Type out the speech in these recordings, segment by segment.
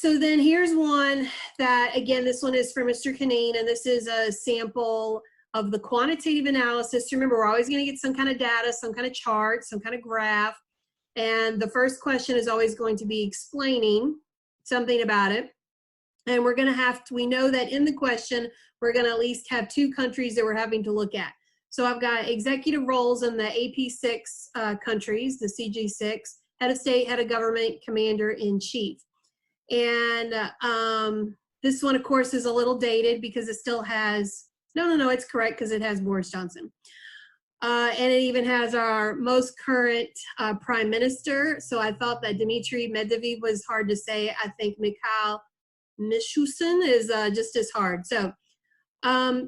So then here's one that, again, this one is for Mr. Canine, and this is a sample of the quantitative analysis. Remember, we're always going to get some kind of data, some kind of chart, some kind of graph. And the first question is always going to be explaining something about it. And we're going to have to, we know that in the question, we're going to at least have 2 countries that we're having to look at. So I've got executive roles in the AP6 countries, the CG6, head of state, head of government, commander-in-chief. And this one, of course, is a little dated because it still has, no, it's correct because it has Boris Johnson. And it even has our most current prime minister. So I thought that Dmitry Medvedev was hard to say. I think Mikhail Mishustin is just as hard. So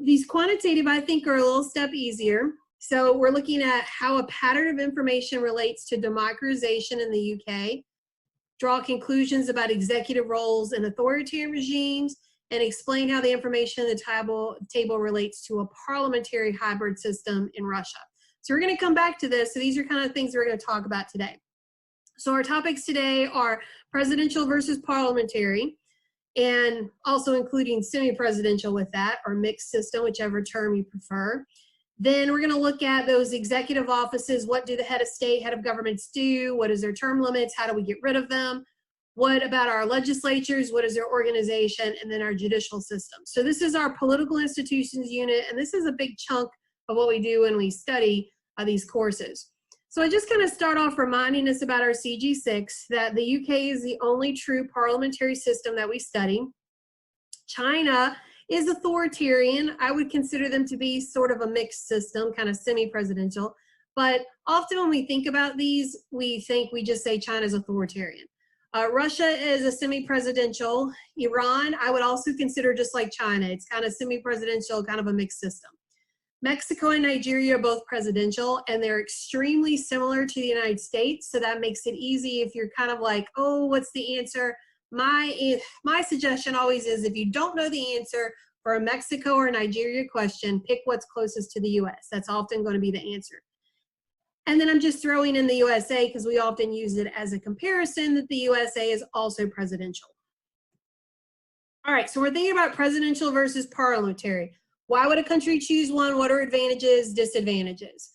these quantitative, I think, are a little step easier. So we're looking at how a pattern of information relates to democratization in the UK, draw conclusions about executive roles in authoritarian regimes, and explain how the information in the table relates to a parliamentary hybrid system in Russia. So we're going to come back to this. So these are kind of things we're going to talk about today. So our topics today are presidential versus parliamentary, and also including semi-presidential with that, or mixed system, whichever term you prefer. Then we're going to look at those executive offices. What do the head of state, head of governments do? What is their term limits? How do we get rid of them? What about our legislatures? What is their organization? And then our judicial system. So this is our political institutions unit, and this is a big chunk of what we do when we study these courses. So I just kind of start off reminding us about our CG6, that the UK is the only true parliamentary system that we study. China is authoritarian. I would consider them to be sort of a mixed system, kind of semi-presidential. But often when we think about these, we think we just say China's authoritarian. Russia is a semi-presidential. Iran, I would also consider just like China. It's kind of semi-presidential, kind of a mixed system. Mexico and Nigeria are both presidential, and they're extremely similar to the United States. So that makes it easy if you're kind of like, oh, what's the answer? My suggestion always is, if you don't know the answer for a Mexico or Nigeria question, pick what's closest to the US. That's often going to be the answer. And then I'm just throwing in the USA because we often use it as a comparison that the USA is also presidential. All right, so we're thinking about presidential versus parliamentary. Why would a country choose one? What are advantages, disadvantages?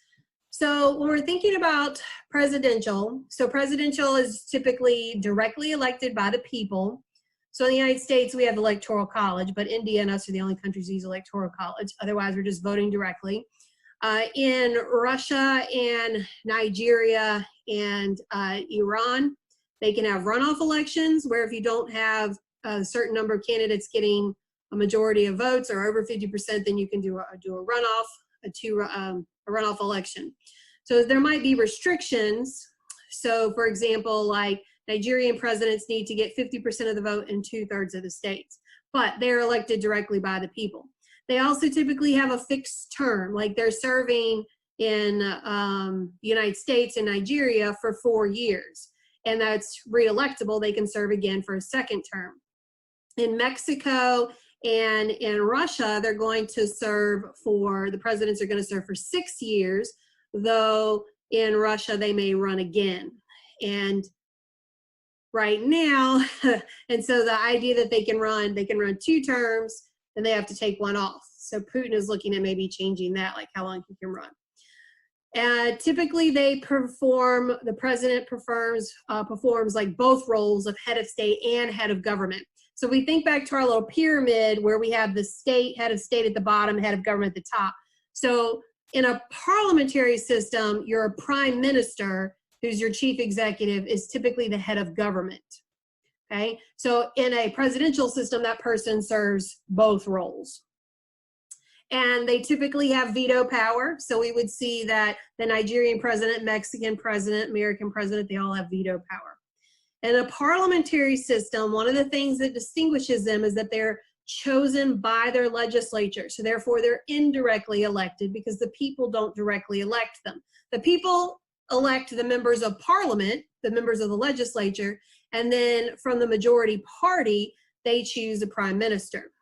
So when we're thinking about presidential, so presidential is typically directly elected by the people. So in the United States, we have electoral college, but India and us are the only countries who use electoral college. Otherwise, we're just voting directly. In Russia and Nigeria and Iran, they can have runoff elections where if you don't have a certain number of candidates getting a majority of votes or over 50%, then you can do a runoff, a runoff election. So there might be restrictions. So for example, like Nigerian presidents need to get 50% of the vote in 2/3 of the states, but they're elected directly by the people. They also typically have a fixed term, like they're serving in the United States and Nigeria for 4 years, and that's re-electable. They can serve again for a second term. In Mexico and in Russia, they're going to serve for, the presidents are going to serve for 6 years, though in Russia they may run again. And right now, and so the idea that they can run 2 terms, and they have to take 1 off. So Putin is looking at maybe changing that, like how long he can run. Typically they perform, the president performs like both roles of head of state and head of government. So we think back to our little pyramid where we have the state, head of state at the bottom, head of government at the top. So in a parliamentary system, your prime minister, who's your chief executive, is typically the head of government. Okay, so in a presidential system, that person serves both roles. And they typically have veto power. So we would see that the Nigerian president, Mexican president, American president, they all have veto power. In a parliamentary system, one of the things that distinguishes them is that they're chosen by their legislature. So therefore, they're indirectly elected because the people don't directly elect them. The people elect the members of parliament, the members of the legislature, and then from the majority party, they choose a prime minister.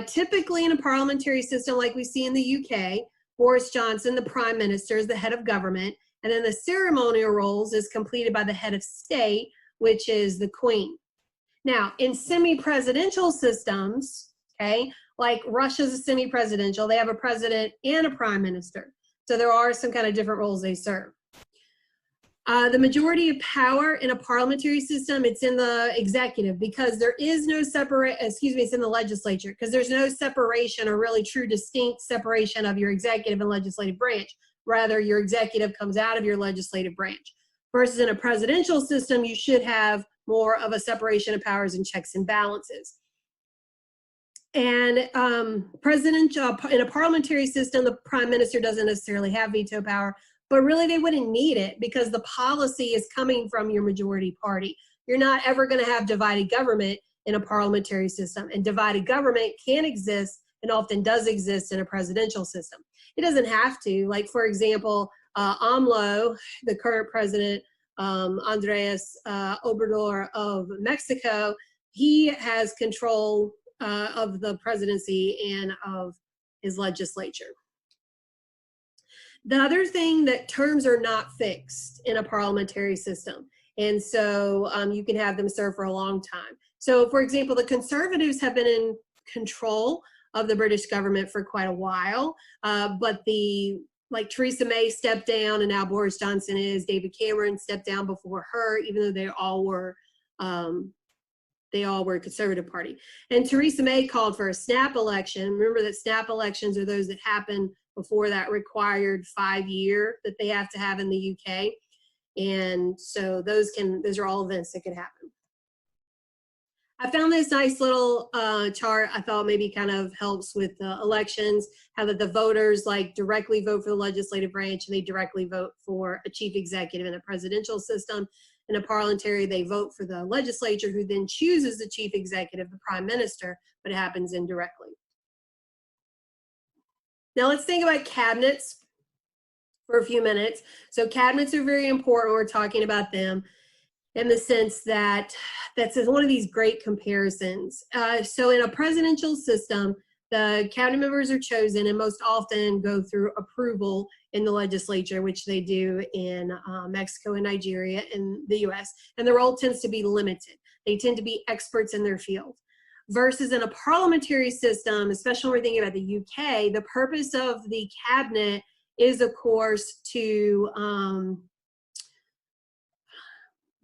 Typically in a parliamentary system like we see in the UK, Boris Johnson, the prime minister, is the head of government, and then the ceremonial roles is completed by the head of state, which is the queen. Now, in semi-presidential systems, okay, like Russia's a semi-presidential, they have a president and a prime minister. So there are some kind of different roles they serve. The majority of power in a parliamentary system, it's in the executive, because there is no it's in the legislature, because there's no separation or really true distinct separation of your executive and legislative branch. Rather, your executive comes out of your legislative branch. Versus in a presidential system, you should have more of a separation of powers and checks and balances. And in a parliamentary system, the prime minister doesn't necessarily have veto power, but really they wouldn't need it because the policy is coming from your majority party. You're not ever going to have divided government in a parliamentary system, and divided government can exist and often does exist in a presidential system. It doesn't have to. Like, for example, AMLO, the current president, Andres Obrador of Mexico, he has control of the presidency and of his legislature. The other thing, that terms are not fixed in a parliamentary system. And so you can have them serve for a long time. So for example, the Conservatives have been in control of the British government for quite a while, but like Theresa May stepped down and now Boris Johnson is, David Cameron stepped down before her, even though they all were Conservative Party. And Theresa May called for a snap election. Remember that snap elections are those that happen before that required 5-year that they have to have in the UK. And so those are all events that could happen. I found this nice little chart. I thought maybe kind of helps with elections, how that the voters like directly vote for the legislative branch and they directly vote for a chief executive in a presidential system. In a parliamentary, they vote for the legislature, who then chooses the chief executive, the prime minister, but it happens indirectly. Now let's think about cabinets for a few minutes. So cabinets are very important. We're talking about them in the sense that that's one of these great comparisons. So in a presidential system, the cabinet members are chosen and most often go through approval in the legislature, which they do in Mexico and Nigeria and the US. And the role tends to be limited. They tend to be experts in their field. Versus in a parliamentary system, especially when we're thinking about the UK, the purpose of the cabinet is, of course, to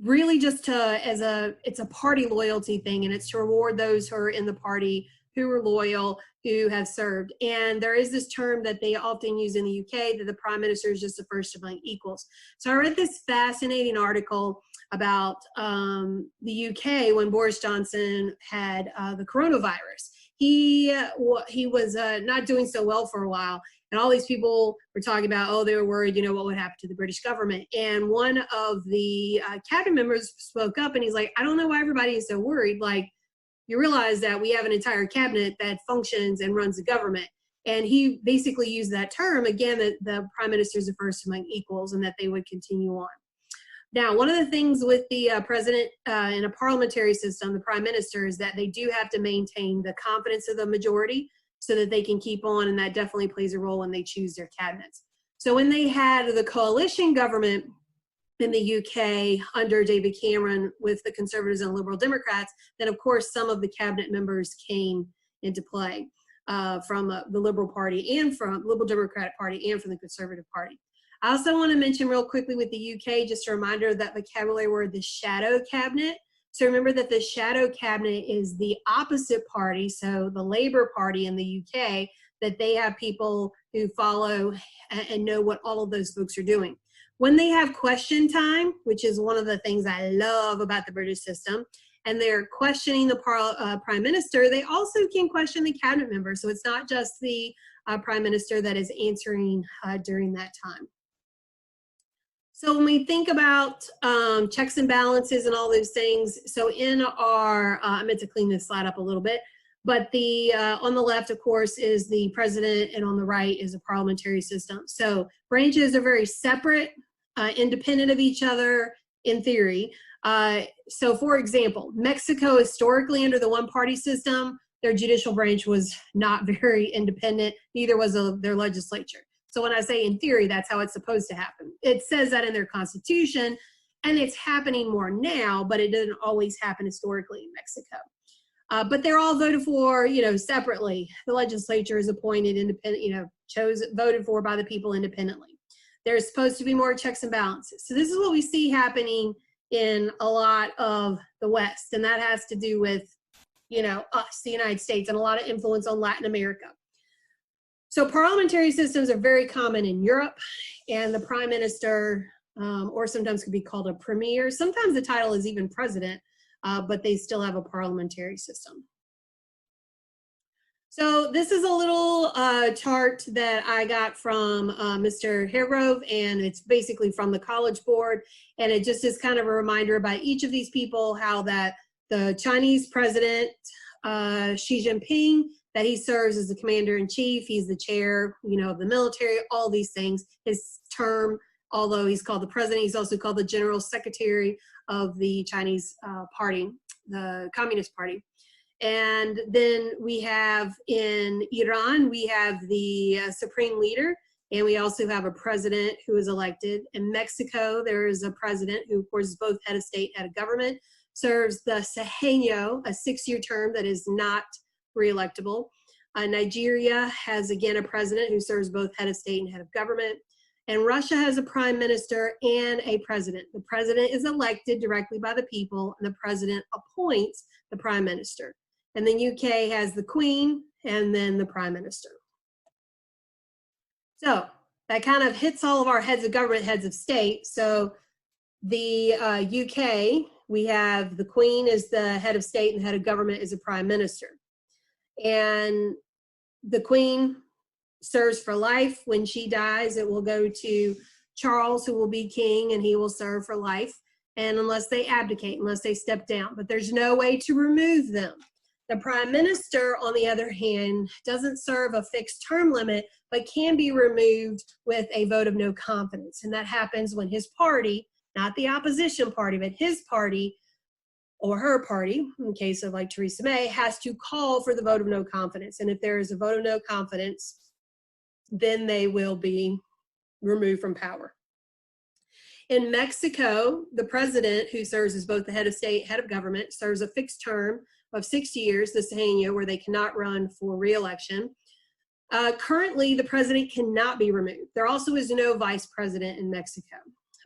really just it's a party loyalty thing, and it's to reward those who are in the party, who are loyal, who have served. And there is this term that they often use in the UK, that the prime minister is just the first among equals. So I read this fascinating article about the UK when Boris Johnson had the coronavirus. He was not doing so well for a while, and all these people were talking about, oh, they were worried, what would happen to the British government. And one of the cabinet members spoke up, and he's like, I don't know why everybody is so worried. Like, you realize that we have an entire cabinet that functions and runs the government. And he basically used that term, again, that the prime minister is the first among equals and that they would continue on. Now, one of the things with the president in a parliamentary system, the prime minister, is that they do have to maintain the confidence of the majority so that they can keep on, and that definitely plays a role when they choose their cabinets. So when they had the coalition government in the UK under David Cameron with the Conservatives and Liberal Democrats, then of course some of the cabinet members came into play from the Liberal Party and from Liberal Democratic Party and from the Conservative Party. I also want to mention real quickly with the UK, just a reminder that vocabulary word, the shadow cabinet. So remember that the shadow cabinet is the opposite party, so the Labour Party in the UK, that they have people who follow and know what all of those folks are doing. When they have question time, which is one of the things I love about the British system, and they're questioning the prime minister, they also can question the cabinet members. So it's not just the prime minister that is answering during that time. So when we think about checks and balances and all those things, so in our, I meant to clean this slide up a little bit, but the on the left, of course, is the president, and on the right is a parliamentary system. So branches are very separate, independent of each other in theory. So for example, Mexico historically under the one-party system, their judicial branch was not very independent, neither was their legislature. So when I say in theory, that's how it's supposed to happen. It says that in their constitution, And it's happening more now, but it didn't always happen historically in Mexico. But they're all voted for, separately. The legislature is appointed independent, voted for by the people independently. There's supposed to be more checks and balances. So this is what we see happening in a lot of the West, and that has to do with, us, the United States, and a lot of influence on Latin America. So parliamentary systems are very common in Europe, and the prime minister, or sometimes could be called a premier. Sometimes the title is even president, but they still have a parliamentary system. So this is a little chart that I got from Mr. Hargrove, and it's basically from the College Board, and it just is kind of a reminder by each of these people how that the Chinese president, Xi Jinping, that he serves as the commander-in-chief, he's the chair, of the military, all these things. His term, although he's called the president, he's also called the general secretary of the Chinese party, the Communist Party. And then we have in Iran, we have the supreme leader, and we also have a president who is elected. In Mexico, there is a president who, of course, is both head of state, head of government, serves the Seño, a 6-year term that is not re-electable. Nigeria has, again, a president who serves both head of state and head of government. And Russia has a prime minister and a president. The president is elected directly by the people, and the president appoints the prime minister. And then UK has the Queen and then the Prime Minister. So that kind of hits all of our heads of government, heads of state. So the UK, we have the Queen is the head of state and the head of government is the Prime Minister. And the Queen serves for life. When she dies, it will go to Charles, who will be king, and he will serve for life. And unless they abdicate, unless they step down, but there's no way to remove them. The prime minister, on the other hand, doesn't serve a fixed term limit, but can be removed with a vote of no confidence. And that happens when his party, not the opposition party, but his party or her party, in case of like Theresa May, has to call for the vote of no confidence. And if there is a vote of no confidence, then they will be removed from power. In Mexico, the president, who serves as both the head of state, head of government, serves a fixed term of 6 years, the Seño, where they cannot run for re-election. Currently, the president cannot be removed. There also is no vice president in Mexico.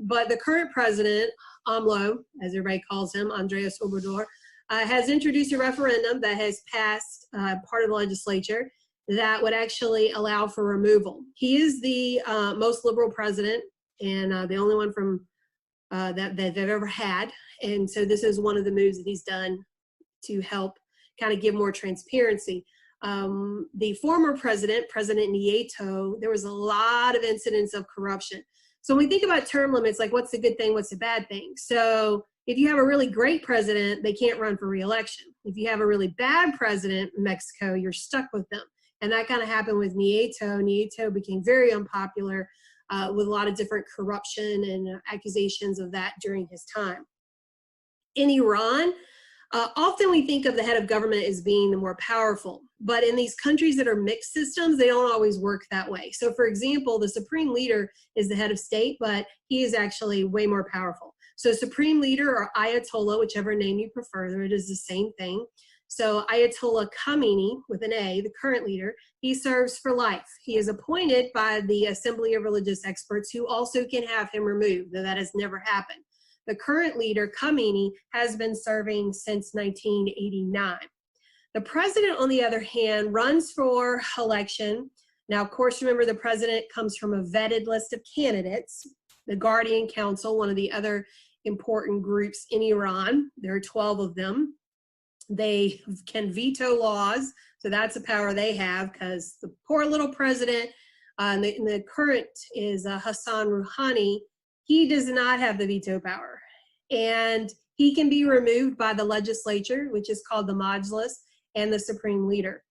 But the current president, AMLO, as everybody calls him, Andrés Obrador, has introduced a referendum that has passed part of the legislature that would actually allow for removal. He is the most liberal president and the only one from that they've ever had. And so this is one of the moves that he's done to help kind of give more transparency. The former president, President Nieto, there was a lot of incidents of corruption. So when we think about term limits, like what's the good thing, what's the bad thing? So if you have a really great president, they can't run for re-election. If you have a really bad president in Mexico, you're stuck with them. And that kind of happened with Nieto. Nieto became very unpopular with a lot of different corruption and accusations of that during his time. In Iran, often we think of the head of government as being the more powerful, but in these countries that are mixed systems, they don't always work that way. So for example, the supreme leader is the head of state, but he is actually way more powerful. So supreme leader or Ayatollah, whichever name you prefer, it is the same thing. So Ayatollah Khamenei, with an A, the current leader, he serves for life. He is appointed by the Assembly of Religious Experts, who also can have him removed, though that has never happened. The current leader, Khamenei, has been serving since 1989. The president, on the other hand, runs for election. Now, of course, remember the president comes from a vetted list of candidates. The Guardian Council, one of the other important groups in Iran, there are 12 of them. They can veto laws, so that's a power they have, because the poor little president, and the current is Hassan Rouhani, he does not have the veto power. And he can be removed by the legislature, which is called the Majlis, and the supreme leader.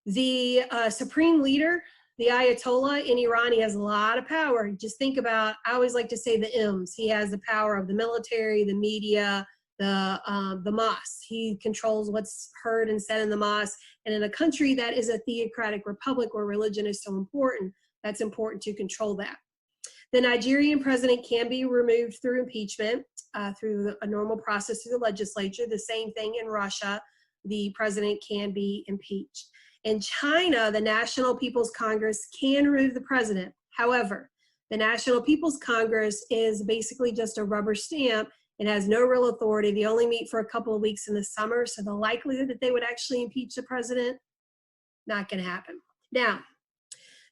The supreme leader, the Ayatollah in Iran, he has a lot of power. Just think about, I always like to say the M's. He has the power of the military, the media, the mosque. He controls what's heard and said in the mosque. And in a country that is a theocratic republic where religion is so important, that's important to control that. The Nigerian president can be removed through impeachment, through a normal process through the legislature. The same thing in Russia, the president can be impeached. In China, the National People's Congress can remove the president. However, the National People's Congress is basically just a rubber stamp. It has no real authority. They only meet for a couple of weeks in the summer, so the likelihood that they would actually impeach the president, not going to happen. Now,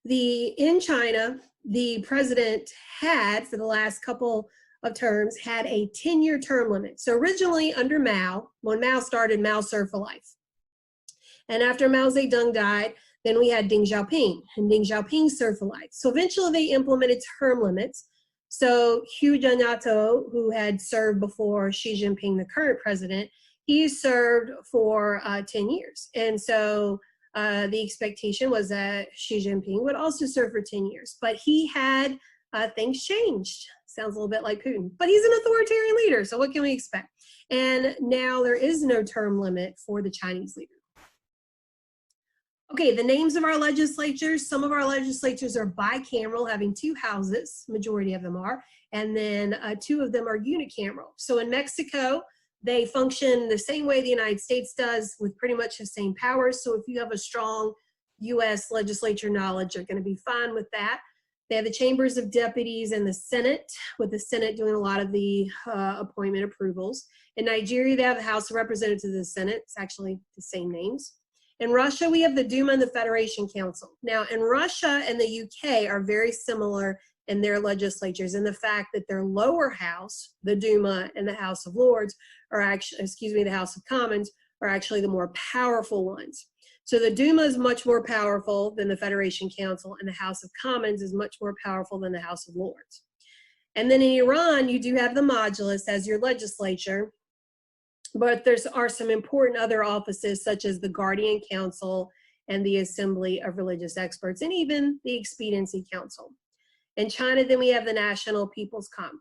in China, the president had, for the last couple of terms, had a 10-year term limit. So originally under Mao, when Mao started, Mao served for life. And after Mao Zedong died, then we had Deng Xiaoping, and Deng Xiaoping served for life. So eventually they implemented term limits. So Hu Jintao, who had served before Xi Jinping, the current president, he served for 10 years. And so the expectation was that Xi Jinping would also serve for 10 years. But he had things changed. Sounds a little bit like Putin. But he's an authoritarian leader, so what can we expect? And now there is no term limit for the Chinese leader. Okay, the names of our legislatures. Some of our legislatures are bicameral, having 2 houses, majority of them are, and then 2 of them are unicameral. So in Mexico, they function the same way the United States does, with pretty much the same powers. So if you have a strong US legislature knowledge, you're going to be fine with that. They have the chambers of deputies and the Senate, with the Senate doing a lot of the appointment approvals. In Nigeria, they have the House of Representatives and the Senate. It's actually the same names. In Russia, we have the Duma and the Federation Council. Now, in Russia and the UK are very similar in their legislatures, in the fact that their lower house, the Duma and the House of Lords, are actually, the House of Commons, are actually the more powerful ones. So the Duma is much more powerful than the Federation Council, and the House of Commons is much more powerful than the House of Lords. And then in Iran, you do have the Majlis as your legislature, but there are some important other offices, such as the Guardian Council and the Assembly of Religious Experts, and even the Expediency Council. In China, then we have the National People's Congress.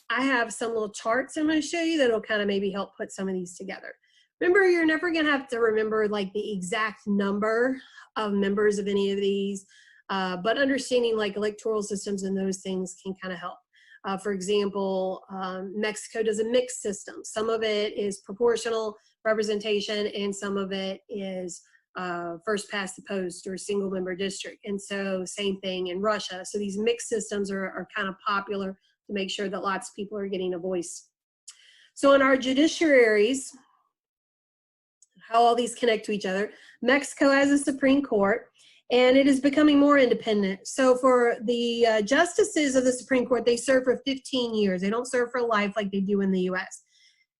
I have some little charts I'm going to show you that will kind of maybe help put some of these together. Remember, you're never going to have to remember like the exact number of members of any of these, but understanding like electoral systems and those things can kind of help. For example, Mexico does a mixed system. Some of it is proportional representation, and some of it is first past the post or single member district. And so same thing in Russia. So these mixed systems are kind of popular to make sure that lots of people are getting a voice. So in our judiciaries, how all these connect to each other, Mexico has a Supreme Court, and it is becoming more independent. So for the justices of the Supreme Court, they serve for 15 years. They don't serve for life like they do in the US.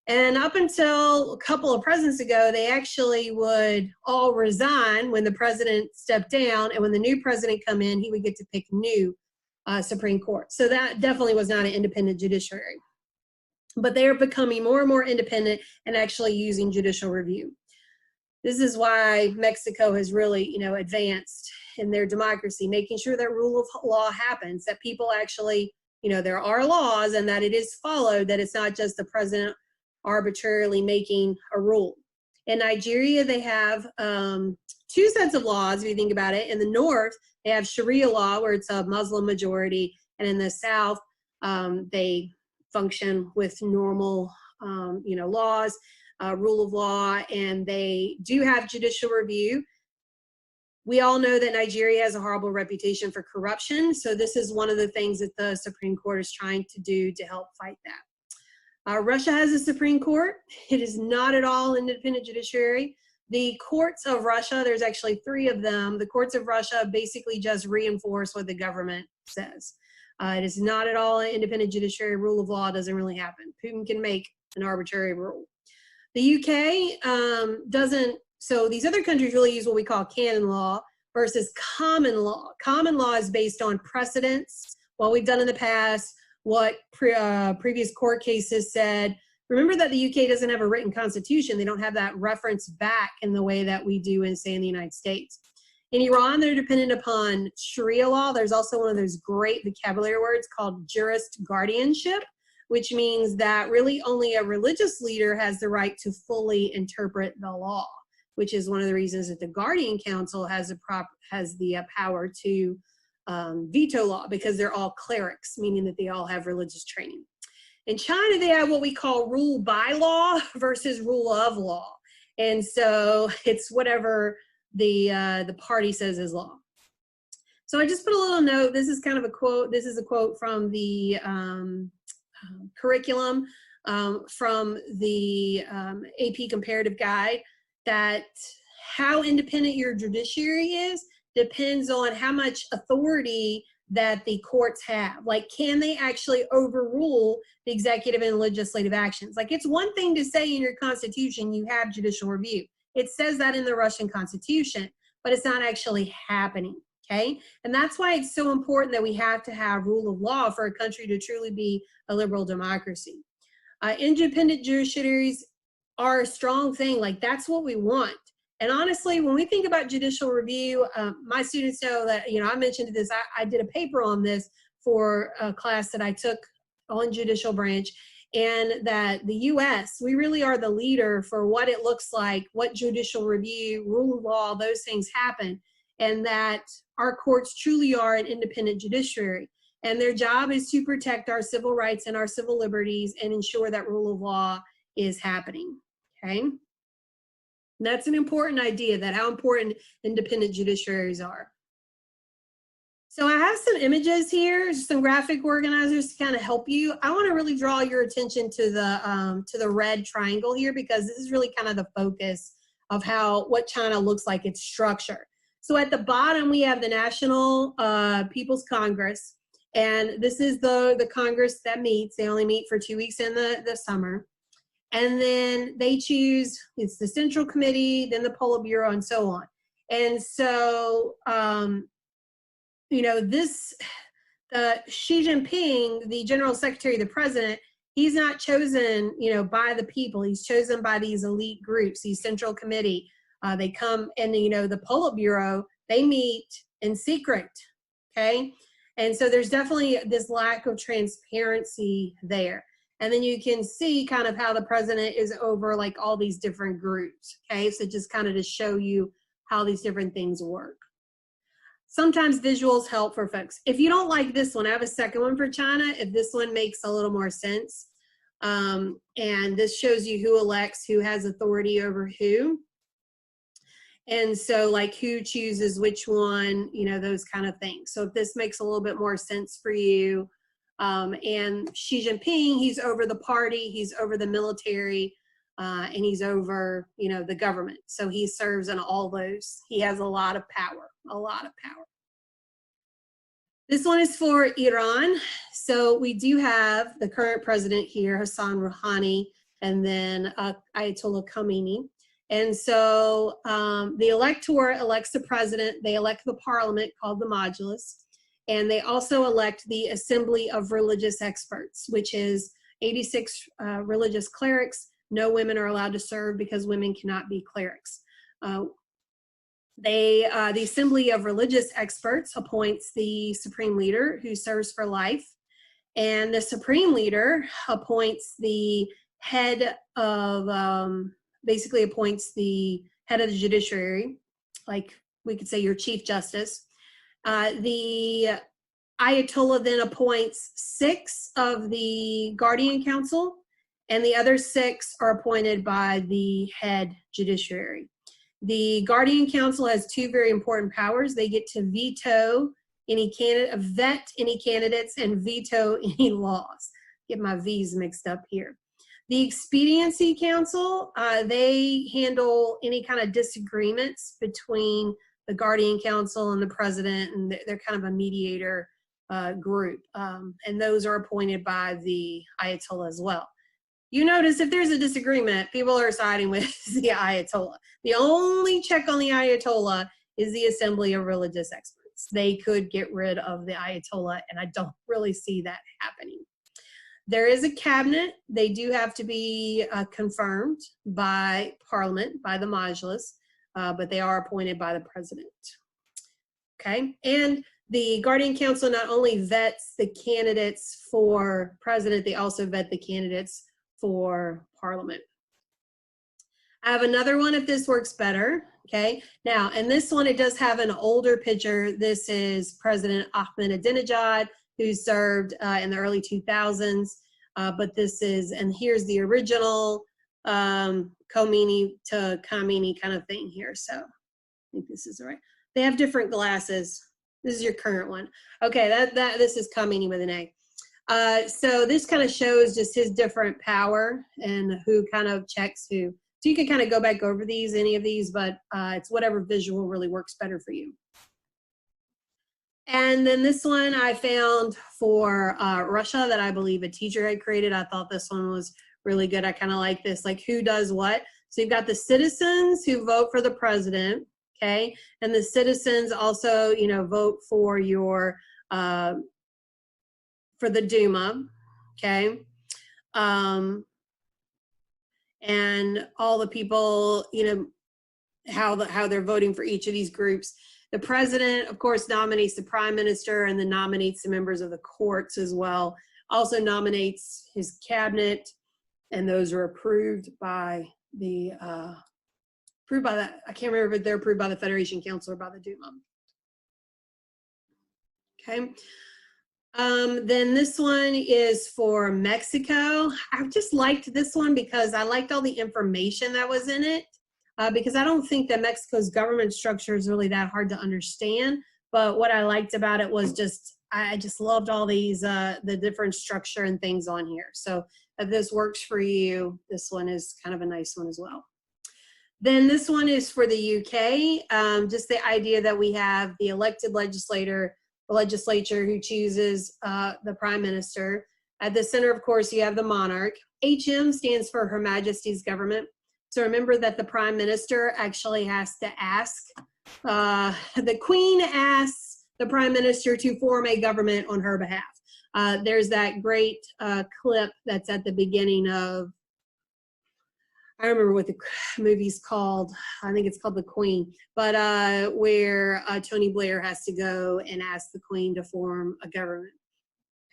And up until a couple of presidents ago, they actually would all resign when the president stepped down, and when the new president come in, he would get to pick new Supreme Court. So that definitely was not an independent judiciary. But they are becoming more and more independent and actually using judicial review. This is why Mexico has really, advanced in their democracy, making sure that rule of law happens, that people actually, there are laws and that it is followed, that it's not just the president arbitrarily making a rule. In Nigeria, they have 2 sets of laws, if you think about it. In the north, they have Sharia law, where it's a Muslim majority, and in the south, they function with normal, laws. Rule of law, and they do have judicial review. We all know that Nigeria has a horrible reputation for corruption, so this is one of the things that the Supreme Court is trying to do to help fight that. Russia has a Supreme Court. It is not at all an independent judiciary. The courts of Russia, there's actually 3 of them. The courts of Russia basically just reinforce what the government says. It is not at all an independent judiciary. Rule of law doesn't really happen. Putin can make an arbitrary rule. The UK doesn't, so these other countries really use what we call canon law versus common law. Common law is based on precedents, what we've done in the past, what previous court cases said. Remember that the UK doesn't have a written constitution. They don't have that reference back in the way that we do in, say, in the United States. In Iran, they're dependent upon Sharia law. There's also one of those great vocabulary words called jurist guardianship, which means that really only a religious leader has the right to fully interpret the law, which is one of the reasons that the Guardian Council has the power to veto law because they're all clerics, meaning that they all have religious training. In China, they have what we call rule by law versus rule of law. And so it's whatever the party says is law. So I just put a little note. This is kind of a quote. This is a quote from the curriculum from the AP Comparative Guide, that how independent your judiciary is depends on how much authority that the courts have. Like, can they actually overrule the executive and legislative actions? Like, it's one thing to say in your constitution you have judicial review. It says that in the Russian constitution, but it's not actually happening, okay? And that's why it's so important that we have to have rule of law for a country to truly be a liberal democracy. Independent judiciaries are a strong thing. Like, that's what we want. And honestly, when we think about judicial review, my students know that, I mentioned this, I did a paper on this for a class that I took on judicial branch, and that the US, we really are the leader for what it looks like, what judicial review, rule of law, those things happen, and that our courts truly are an independent judiciary. And their job is to protect our civil rights and our civil liberties and ensure that rule of law is happening, okay? That's an important idea, that how important independent judiciaries are. So I have some images here, some graphic organizers to kind of help you. I want to really draw your attention to the red triangle here, because this is really kind of the focus of what China looks like, its structure. So at the bottom, we have the National People's Congress, and this is the Congress that meets. They only meet for 2 weeks in the summer. And then they choose, it's the Central Committee, then the Politburo, and so on. And so, Xi Jinping, the General Secretary, the President, he's not chosen, by the people. He's chosen by these elite groups, these Central Committee. They come, and the Politburo, they meet in secret, okay? And so there's definitely this lack of transparency there. And then you can see kind of how the president is over like all these different groups, okay? So just kind of to show you how these different things work. Sometimes visuals help for folks. If you don't like this one, I have a second one for China, if this one makes a little more sense. And this shows you who elects, who has authority over who. And so like who chooses which one, those kind of things. So if this makes a little bit more sense for you. And Xi Jinping, he's over the party, he's over the military, and he's over, the government. So he serves in all those. He has a lot of power, a lot of power. This one is for Iran. So we do have the current president here, Hassan Rouhani, and then Ayatollah Khamenei. And so the electorate elects the president, they elect the parliament called the Majlis. And they also elect the Assembly of Religious Experts, which is 86 religious clerics. No women are allowed to serve because women cannot be clerics. The Assembly of Religious Experts appoints the Supreme Leader, who serves for life. And the Supreme Leader appoints the head of, basically appoints the head of the judiciary, like we could say your Chief Justice. The Ayatollah then appoints 6 of the Guardian Council, and the other 6 are appointed by the head judiciary. The Guardian Council has 2 very important powers. They get to veto any candidate, vet any candidates, and veto any laws. Get my V's mixed up here. The Expediency Council, they handle any kind of disagreements between the Guardian Council and the president, and they're kind of a mediator group. And those are appointed by the Ayatollah as well. You notice if there's a disagreement, people are siding with the Ayatollah. The only check on the Ayatollah is the Assembly of Religious Experts. They could get rid of the Ayatollah, and I don't really see that happening. There is a cabinet. They do have to be confirmed by Parliament, by the Majlis, but they are appointed by the president. Okay, and the Guardian Council not only vets the candidates for president, they also vet the candidates for Parliament. I have another one if this works better. Okay, now, and this one, it does have an older picture. This is President Ahmadinejad, who served in the early 2000s. But this is, and here's the original Khomeini to Khamenei kind of thing here. So I think this is right. They have different glasses. This is your current one. Okay, this is Khamenei with an A. So this kind of shows just his different power and who kind of checks who. So you can kind of go back over these, any of these, but it's whatever visual really works better for you. And then this one I found for Russia that I believe a teacher had created. I thought this one was really good. I kind of like this, like who does what. So you've got the citizens who vote for the president, okay? And the citizens also, you know, vote for your, for the Duma, okay? And all the people, you know, how they're voting for each of these groups. The president, of course, nominates the prime minister and then nominates the members of the courts as well. Also nominates his cabinet, and those are approved by the, I can't remember if they're approved by the Federation Council or by the Duma. Okay. Then this one is for Mexico. I just liked this one because I liked all the information that was in it. Because I don't think that Mexico's government structure is really that hard to understand. But what I liked about it was just, I just loved all these, the different structure and things on here. So if this works for you, this one is kind of a nice one as well. Then this one is for the UK, just the idea that we have the elected legislature who chooses the prime minister. At the center, of course, you have the monarch. HM stands for Her Majesty's Government. So remember that the prime minister actually has to ask, the queen asks the prime minister to form a government on her behalf. There's that great clip that's at the beginning of, I don't remember what the movie's called. I think it's called The Queen, but where Tony Blair has to go and ask the queen to form a government.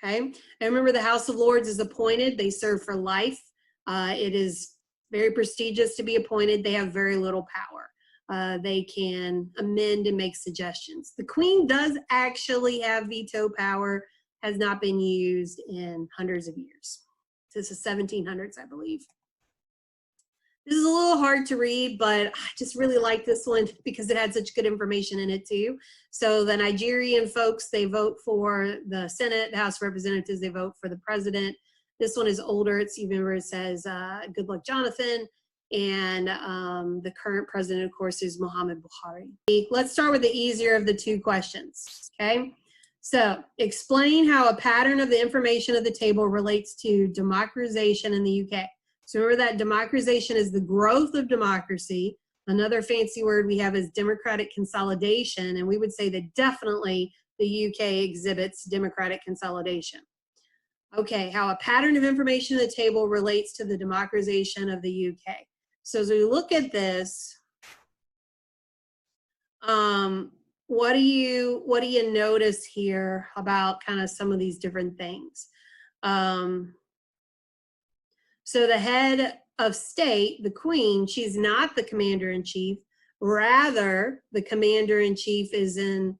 Okay, and remember the House of Lords is appointed. They serve for life. It is very prestigious to be appointed. They have very little power. They can amend and make suggestions. The Queen does actually have veto power, has not been used in hundreds of years. This is 1700s, I believe. This is a little hard to read, but I just really like this one because it had such good information in it too. So the Nigerian folks, they vote for the Senate, the House of Representatives, they vote for the president. This one is older. It's even where it says, good luck, Jonathan. And the current president, of course, is Muhammad Buhari. Let's start with the easier of the two questions, okay? So explain how a pattern of the information of the table relates to democratization in the UK. So remember that democratization is the growth of democracy. Another fancy word we have is democratic consolidation. And we would say that definitely the UK exhibits democratic consolidation. Okay, how a pattern of information in the table relates to the democratization of the UK. So as we look at this, what do you notice here about kind of some of these different things? So the head of state, the Queen, she's not the commander-in-chief. Rather, the commander-in-chief is in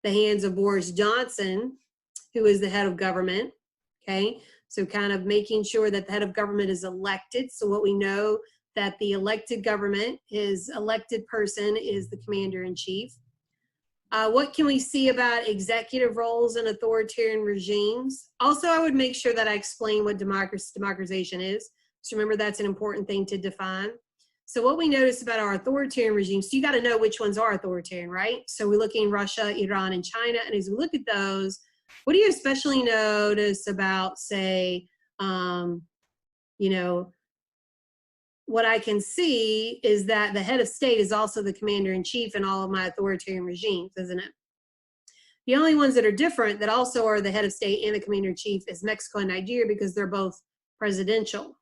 the hands of Boris Johnson, who is the head of government. Okay, so kind of making sure that the head of government is elected. So what we know that the elected government is elected person is the commander-in-chief. What can we see about executive roles in authoritarian regimes? Also, I would make sure that I explain what democratization is. So remember, that's an important thing to define. So what we notice about our authoritarian regimes, so you got to know which ones are authoritarian, right? So we're looking at Russia, Iran, and China. And as we look at those, what do you especially notice about, say, you know, what I can see is that the head of state is also the commander-in-chief in all of my authoritarian regimes, isn't it? The only ones that are different that also are the head of state and the commander-in-chief is Mexico and Nigeria because they're both presidential,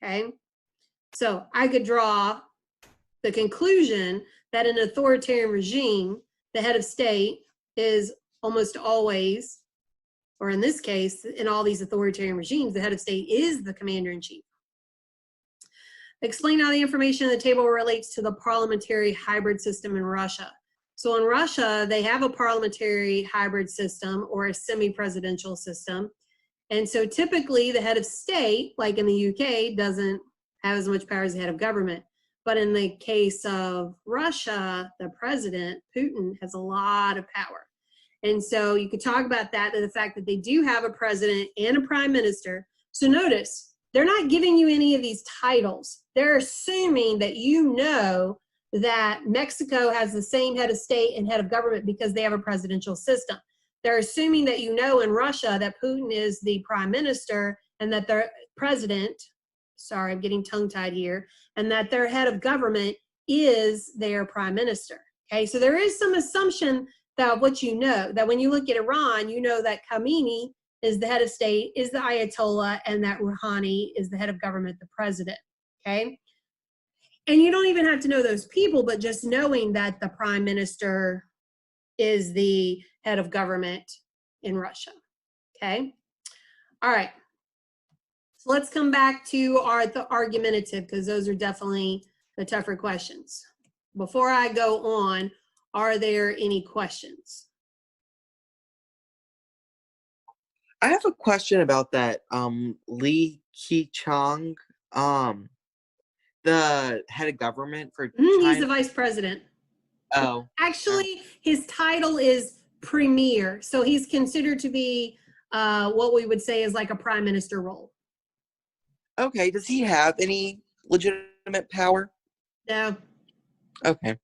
okay? So I could draw the conclusion that in an authoritarian regime, the head of state is almost always, or in this case, in all these authoritarian regimes, the head of state is the commander-in-chief. Explain how the information in the table relates to the parliamentary hybrid system in Russia. So in Russia, they have a parliamentary hybrid system or a semi-presidential system. And so typically the head of state, like in the UK, doesn't have as much power as the head of government. But in the case of Russia, the president, Putin, has a lot of power. And so you could talk about that, the fact that they do have a president and a prime minister. So notice, they're not giving you any of these titles. They're assuming that you know that Mexico has the same head of state and head of government because they have a presidential system. They're assuming that you know in Russia that Putin is the prime minister and that their president, sorry, I'm getting tongue-tied here, and that their head of government is their prime minister. Okay, so there is some assumption that what you know, that when you look at Iran, you know that Khamenei is the head of state, is the Ayatollah, and that Rouhani is the head of government, the president, okay? And you don't even have to know those people, but just knowing that the prime minister is the head of government in Russia, okay? All right, so let's come back to the argumentative, because those are definitely the tougher questions. Before I go on, are there any questions? I have a question about that Li Keqiang, the head of government for China. He's the vice president. Oh. Actually, his title is premier. So he's considered to be what we would say is like a prime minister role. Okay. Does he have any legitimate power? No. Okay.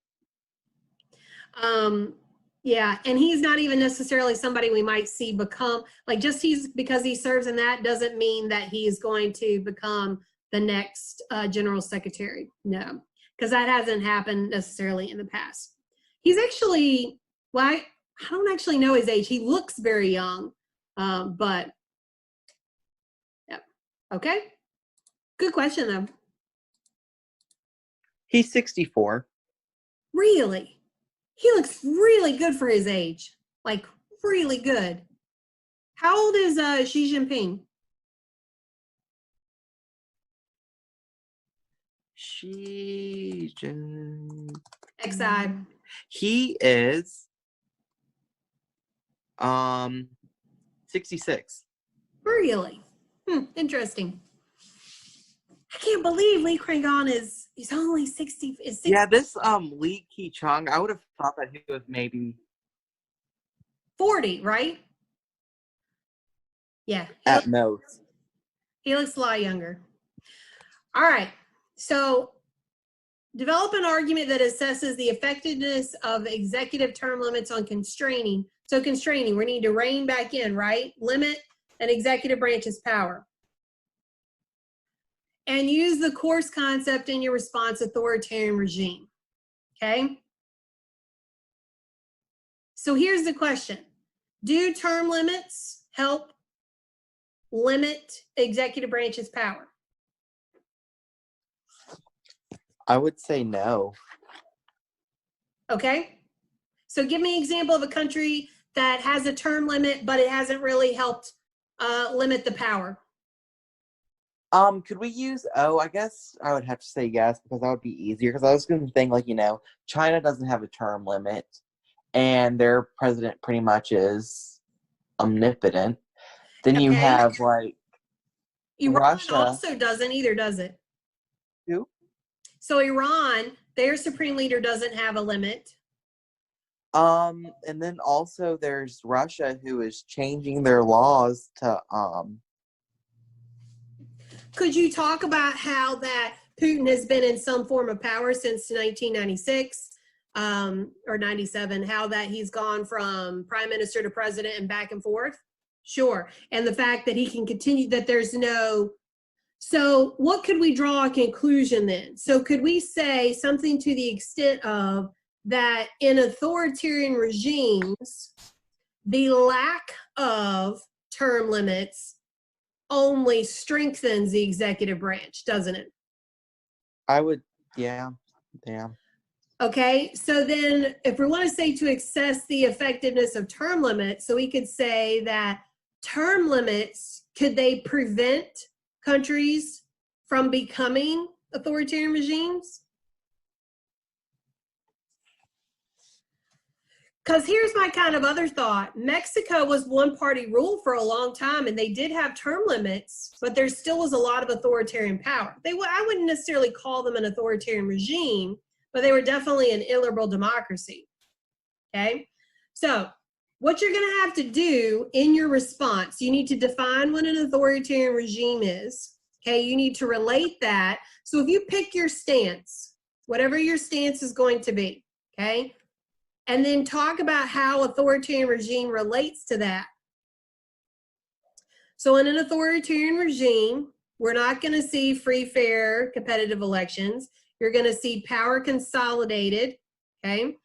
Yeah, and he's not even necessarily somebody we might see become, like just because he serves in that doesn't mean that he's going to become the next general secretary. No, because that hasn't happened necessarily in the past. He's actually, well, I don't actually know his age. He looks very young, but yeah. Okay. Good question though. He's 64. Really? He looks really good for his age, like really good. How old is Xi Jinping? Xi Jinping. XI. He is 66. Really? Interesting. I can't believe Li Keqiang he's only 60. Yeah, this Li Keqiang, I would have thought that he was maybe 40, right? Yeah. At most. He looks a lot younger. All right. So develop an argument that assesses the effectiveness of executive term limits on constraining. So constraining, we need to rein back in, right? Limit an executive branch's power. And use the course concept in your response authoritarian regime, okay? So here's the question. Do term limits help limit executive branch's power? I would say no. Okay. So give me an example of a country that has a term limit, but it hasn't really helped limit the power. Could we use I guess I would have to say yes, because that would be easier, because I was going to think, like, China doesn't have a term limit and their president pretty much is omnipotent. Then you have like Iran Russia also doesn't either, does it? Who? So Iran, their supreme leader doesn't have a limit. And then also there's Russia, who is changing their laws to Could you talk about how that Putin has been in some form of power since 1996 or 97, how that he's gone from prime minister to president and back and forth? Sure. And the fact that he can continue, that there's no, so what could we draw a conclusion then? So could we say something to the extent of that in authoritarian regimes, the lack of term limits only strengthens the executive branch, doesn't it? I would, yeah. Okay, so then if we want to say to assess the effectiveness of term limits, so we could say that term limits, could they prevent countries from becoming authoritarian regimes? Because here's my kind of other thought. Mexico was one-party rule for a long time, and they did have term limits, but there still was a lot of authoritarian power. I wouldn't necessarily call them an authoritarian regime, but they were definitely an illiberal democracy, okay? So what you're gonna have to do in your response, you need to define what an authoritarian regime is, okay? You need to relate that. So if you pick your stance, whatever your stance is going to be, okay? And then talk about how authoritarian regime relates to that. So in an authoritarian regime, we're not going to see free, fair, competitive elections. You're going to see power consolidated, okay?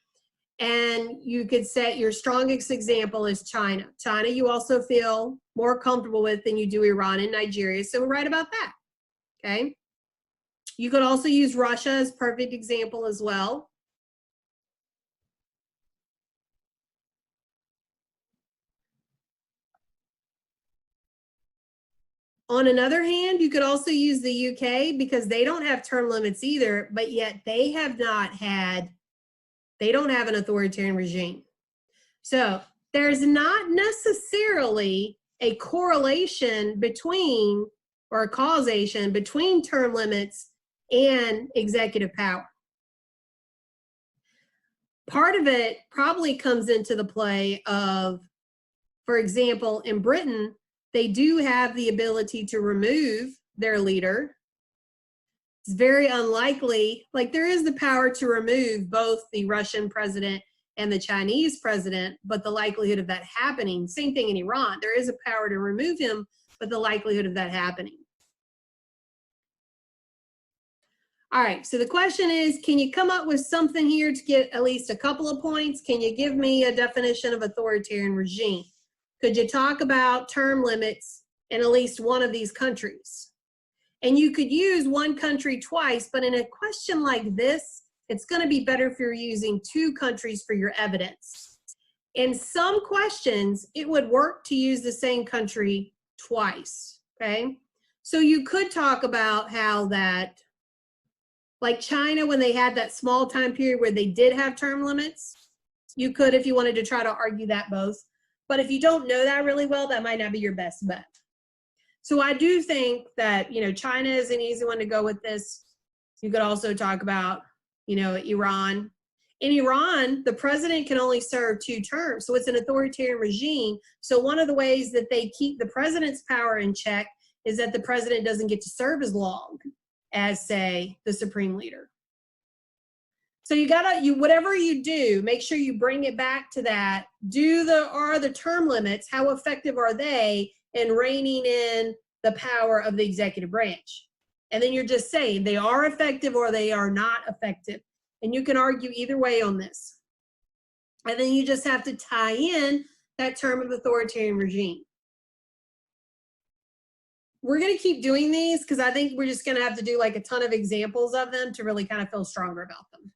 And you could set your strongest example is China. China you also feel more comfortable with than you do Iran and Nigeria, so we're right about that, okay? You could also use Russia as a perfect example as well. On another hand, you could also use the UK because they don't have term limits either, but yet they don't have an authoritarian regime. So there's not necessarily a correlation between, or a causation between term limits and executive power. Part of it probably comes into the play of, for example, in Britain, they do have the ability to remove their leader. It's very unlikely, like there is the power to remove both the Russian president and the Chinese president, but the likelihood of that happening, same thing in Iran, there is a power to remove him, but the likelihood of that happening. All right, so the question is, can you come up with something here to get at least a couple of points? Can you give me a definition of authoritarian regime? Could you talk about term limits in at least one of these countries? And you could use one country twice, but in a question like this, it's going to be better if you're using two countries for your evidence. In some questions, it would work to use the same country twice, okay? So you could talk about how that, like China, when they had that small time period where they did have term limits, you could, if you wanted to try to argue that both. But if you don't know that really well, that might not be your best bet. So I do think that, you know, China is an easy one to go with this. You could also talk about, you know, Iran. In Iran, the president can only serve 2 terms, so it's an authoritarian regime. So one of the ways that they keep the president's power in check is that the president doesn't get to serve as long as, say, the supreme leader. So you gotta, whatever you do, make sure you bring it back to that. Are the term limits, how effective are they in reining in the power of the executive branch? And then you're just saying they are effective or they are not effective. And you can argue either way on this. And then you just have to tie in that term of authoritarian regime. We're gonna keep doing these because I think we're just gonna have to do like a ton of examples of them to really kind of feel stronger about them.